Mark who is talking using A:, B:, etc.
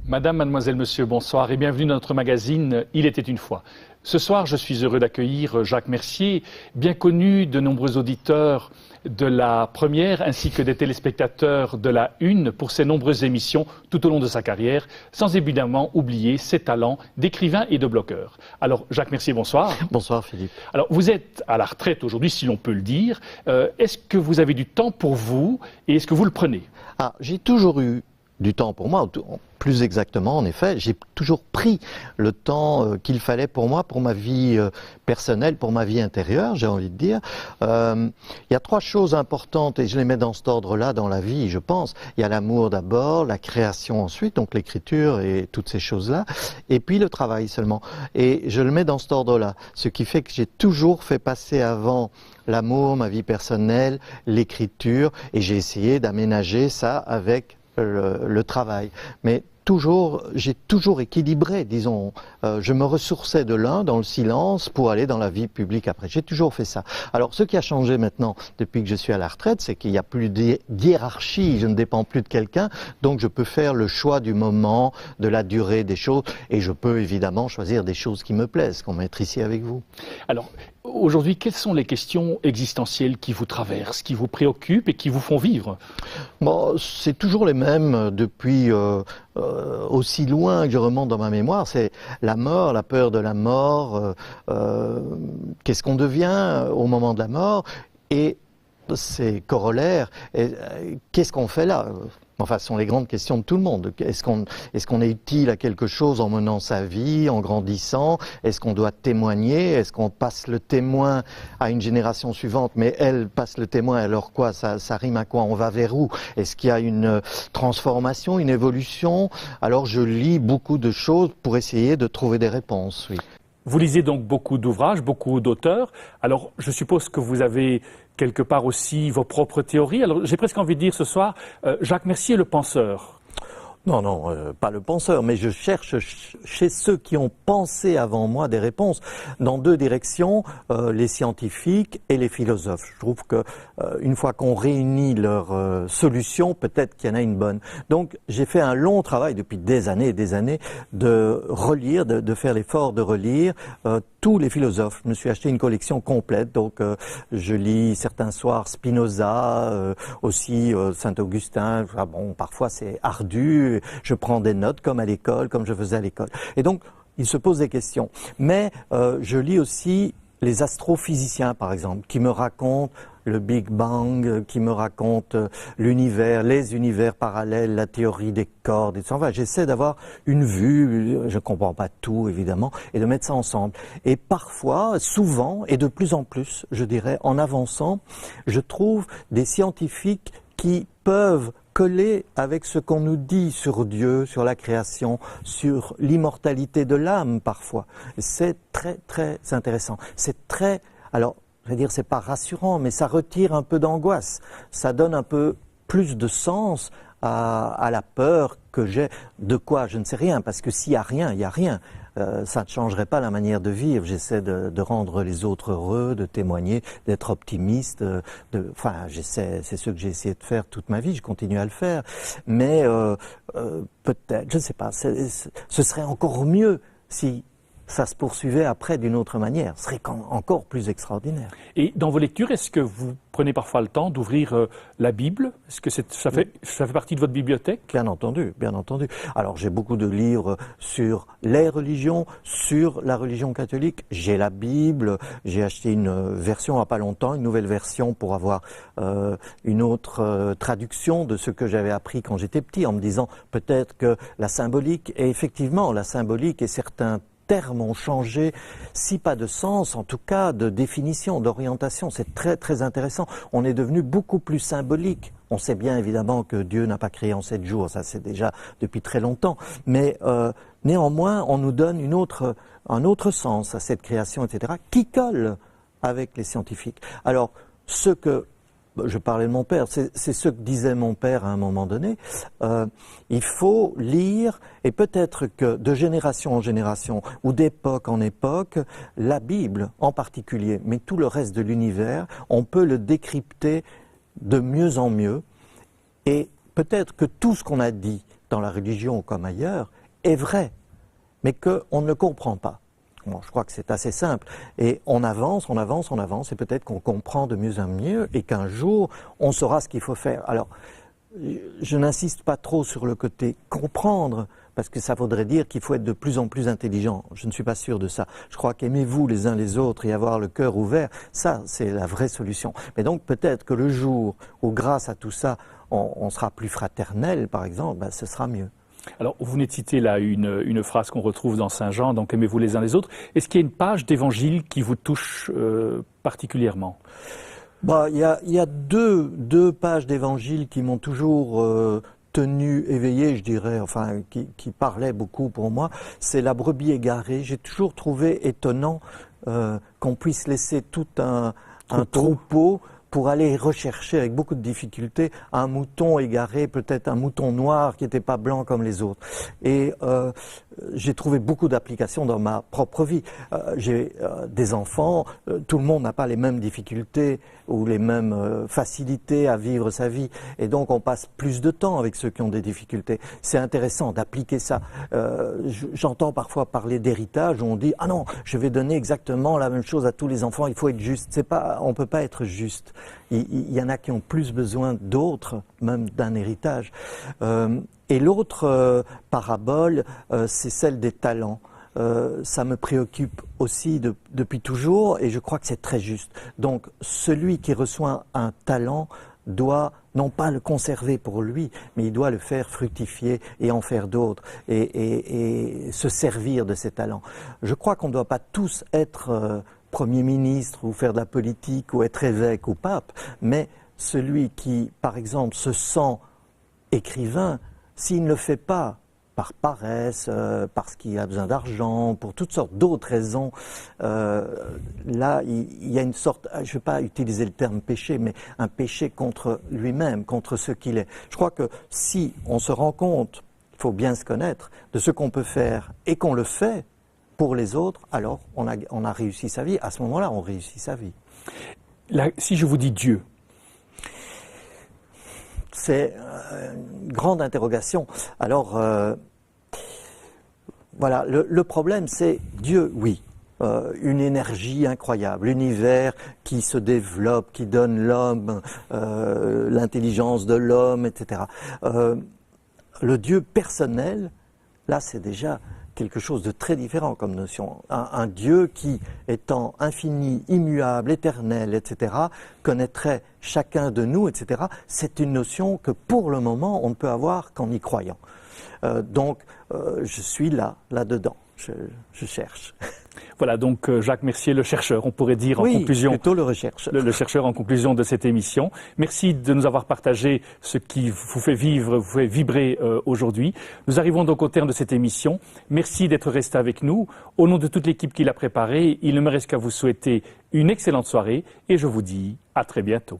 A: Madame, mademoiselle, monsieur, bonsoir et bienvenue dans notre magazine « Il était une fois ». Ce soir, je suis heureux d'accueillir Jacques Mercier, bien connu de nombreux auditeurs de la première ainsi que des téléspectateurs de la une pour ses nombreuses émissions tout au long de sa carrière, sans évidemment oublier ses talents d'écrivain et de blogueur. Alors, Jacques Mercier, bonsoir.
B: Bonsoir Philippe.
A: Alors, vous êtes à la retraite aujourd'hui, si l'on peut le dire. Est-ce que vous avez du temps pour vous et est-ce que vous le prenez?
B: J'ai toujours eu du temps pour moi, plus exactement en effet, j'ai toujours pris le temps qu'il fallait pour moi, pour ma vie personnelle, pour ma vie intérieure, j'ai envie de dire. Il y a trois choses importantes et je les mets dans cet ordre-là dans la vie, je pense. Il y a l'amour d'abord, la création ensuite, donc l'écriture et toutes ces choses-là, et puis le travail seulement. Et je le mets dans cet ordre-là, ce qui fait que j'ai toujours fait passer avant l'amour, ma vie personnelle, l'écriture, et j'ai essayé d'aménager ça avec le travail. Mais j'ai toujours équilibré, disons. Je me ressourçais de l'un dans le silence pour aller dans la vie publique après. J'ai toujours fait ça. Alors, ce qui a changé maintenant, depuis que je suis à la retraite, c'est qu'il n'y a plus d'hiérarchie. Je ne dépends plus de quelqu'un, donc je peux faire le choix du moment, de la durée des choses, et je peux évidemment choisir des choses qui me plaisent, comme être ici avec vous.
A: Alors, aujourd'hui, quelles sont les questions existentielles qui vous traversent, qui vous préoccupent et qui vous font vivre?
B: Bon, c'est toujours les mêmes depuis aussi loin que je remonte dans ma mémoire. C'est la mort, la peur de la mort, qu'est-ce qu'on devient au moment de la mort et ses corollaires. Qu'est-ce qu'on fait là? Enfin, ce sont les grandes questions de tout le monde. Est-ce qu'on est utile à quelque chose en menant sa vie, en grandissant? Est-ce qu'on doit témoigner? Est-ce qu'on passe le témoin à une génération suivante, mais elle passe le témoin, alors quoi? Ça rime à quoi? On va vers où? Est-ce qu'il y a une transformation, une évolution? Alors je lis beaucoup de choses pour essayer de trouver des réponses, oui.
A: Vous lisez donc beaucoup d'ouvrages, beaucoup d'auteurs. Alors, je suppose que vous avez quelque part aussi vos propres théories. Alors, j'ai presque envie de dire ce soir, Jacques Mercier, le penseur.
B: Non, pas le penseur, mais je cherche chez ceux qui ont pensé avant moi des réponses dans deux directions, les scientifiques et les philosophes. Je trouve que une fois qu'on réunit leurs solutions, peut-être qu'il y en a une bonne. Donc j'ai fait un long travail depuis des années et des années de relire, de faire l'effort de relire tous les philosophes. Je me suis acheté une collection complète, donc je lis certains soirs Spinoza, aussi Saint-Augustin. Bon, parfois c'est ardu. Je prends des notes comme à l'école, comme je faisais à l'école. Et donc, il se pose des questions. Mais je lis aussi les astrophysiciens, par exemple, qui me racontent le Big Bang, qui me racontent l'univers, les univers parallèles, la théorie des cordes, etc. Enfin, j'essaie d'avoir une vue, je ne comprends pas tout, évidemment, et de mettre ça ensemble. Et parfois, souvent, et de plus en plus, je dirais, en avançant, je trouve des scientifiques qui peuvent coller avec ce qu'on nous dit sur Dieu, sur la création, sur l'immortalité de l'âme parfois. C'est très très intéressant. C'est très, alors je vais dire c'est pas rassurant, mais ça retire un peu d'angoisse. Ça donne un peu plus de sens à la peur que j'ai. De quoi? Je ne sais rien, parce que s'il y a rien, il y a rien. Ça ne changerait pas la manière de vivre. J'essaie de rendre les autres heureux, de témoigner, d'être optimiste. C'est ce que j'ai essayé de faire toute ma vie. Je continue à le faire. Mais peut-être, je ne sais pas, ce serait encore mieux si ça se poursuivait après d'une autre manière. Ce serait encore plus extraordinaire.
A: Et dans vos lectures, est-ce que vous prenez parfois le temps d'ouvrir la Bible? Est-ce que ça fait partie de votre bibliothèque? Bien entendu,
B: bien entendu. Alors j'ai beaucoup de livres sur les religions, sur la religion catholique. J'ai la Bible, j'ai acheté une version il n'y a pas longtemps, une nouvelle version pour avoir une autre traduction de ce que j'avais appris quand j'étais petit, en me disant peut-être que la symbolique, et effectivement la symbolique et certains termes ont changé, si pas de sens, en tout cas de définition, d'orientation. C'est très très intéressant. On est devenu beaucoup plus symbolique. On sait bien évidemment que Dieu n'a pas créé en 7 jours, ça c'est déjà depuis très longtemps. Mais néanmoins, on nous donne une autre un autre sens à cette création, etc., qui colle avec les scientifiques. Alors, je parlais de mon père, c'est ce que disait mon père à un moment donné. Il faut lire, et peut-être que de génération en génération, ou d'époque en époque, la Bible en particulier, mais tout le reste de l'univers, on peut le décrypter de mieux en mieux. Et peut-être que tout ce qu'on a dit dans la religion comme ailleurs est vrai, mais qu'on ne le comprend pas. Bon, je crois que c'est assez simple. Et on avance, et peut-être qu'on comprend de mieux en mieux, et qu'un jour, on saura ce qu'il faut faire. Alors, je n'insiste pas trop sur le côté comprendre, parce que ça voudrait dire qu'il faut être de plus en plus intelligent. Je ne suis pas sûr de ça. Je crois qu'aimez-vous les uns les autres et avoir le cœur ouvert, ça, c'est la vraie solution. Mais donc, peut-être que le jour où, grâce à tout ça, on sera plus fraternel, par exemple, ben, ce sera mieux.
A: Alors, vous venez de citer là une phrase qu'on retrouve dans Saint Jean, donc aimez-vous les uns les autres. Est-ce qu'il y a une page d'évangile qui vous touche particulièrement?
B: Bah, il y a deux pages d'évangile qui m'ont toujours tenu éveillé, je dirais, enfin, qui parlaient beaucoup pour moi. C'est la brebis égarée. J'ai toujours trouvé étonnant qu'on puisse laisser tout un troupeau pour aller rechercher avec beaucoup de difficulté un mouton égaré, peut-être un mouton noir qui n'était pas blanc comme les autres. Et j'ai trouvé beaucoup d'applications dans ma propre vie. J'ai des enfants, tout le monde n'a pas les mêmes difficultés ou les mêmes facilités à vivre sa vie. Et donc on passe plus de temps avec ceux qui ont des difficultés. C'est intéressant d'appliquer ça. J'entends parfois parler d'héritage où on dit « Ah non, je vais donner exactement la même chose à tous les enfants, il faut être juste ». On ne peut pas être juste. Il y en a qui ont plus besoin d'autres, même d'un héritage. Et l'autre parabole, c'est celle des talents. Ça me préoccupe aussi depuis toujours et je crois que c'est très juste. Donc celui qui reçoit un talent doit non pas le conserver pour lui, mais il doit le faire fructifier et en faire d'autres et se servir de ses talents. Je crois qu'on ne doit pas tous être Premier ministre ou faire de la politique ou être évêque ou pape, mais celui qui, par exemple, se sent écrivain, s'il ne le fait pas par paresse, parce qu'il a besoin d'argent, pour toutes sortes d'autres raisons, là, il y a une sorte, je ne vais pas utiliser le terme péché, mais un péché contre lui-même, contre ce qu'il est. Je crois que si on se rend compte, il faut bien se connaître, de ce qu'on peut faire et qu'on le fait pour les autres, alors on a réussi sa vie. À ce moment-là, on réussit sa vie.
A: Là, si je vous dis Dieu,
B: c'est une grande interrogation. Alors, voilà, le problème, c'est Dieu, oui. Une énergie incroyable, l'univers qui se développe, qui donne l'homme, l'intelligence de l'homme, etc. Le Dieu personnel, là, c'est déjà quelque chose de très différent comme notion. Un Dieu qui, étant infini, immuable, éternel, etc., connaîtrait chacun de nous, etc., c'est une notion que pour le moment, on ne peut avoir qu'en y croyant. Donc, je suis là-dedans. Je cherche.
A: Voilà, donc Jacques Mercier, le chercheur, on pourrait dire en conclusion.
B: Plutôt le chercheur.
A: Le chercheur en conclusion de cette émission. Merci de nous avoir partagé ce qui vous fait vivre, vous fait vibrer aujourd'hui. Nous arrivons donc au terme de cette émission. Merci d'être resté avec nous. Au nom de toute l'équipe qui l'a préparée, il ne me reste qu'à vous souhaiter une excellente soirée et je vous dis à très bientôt.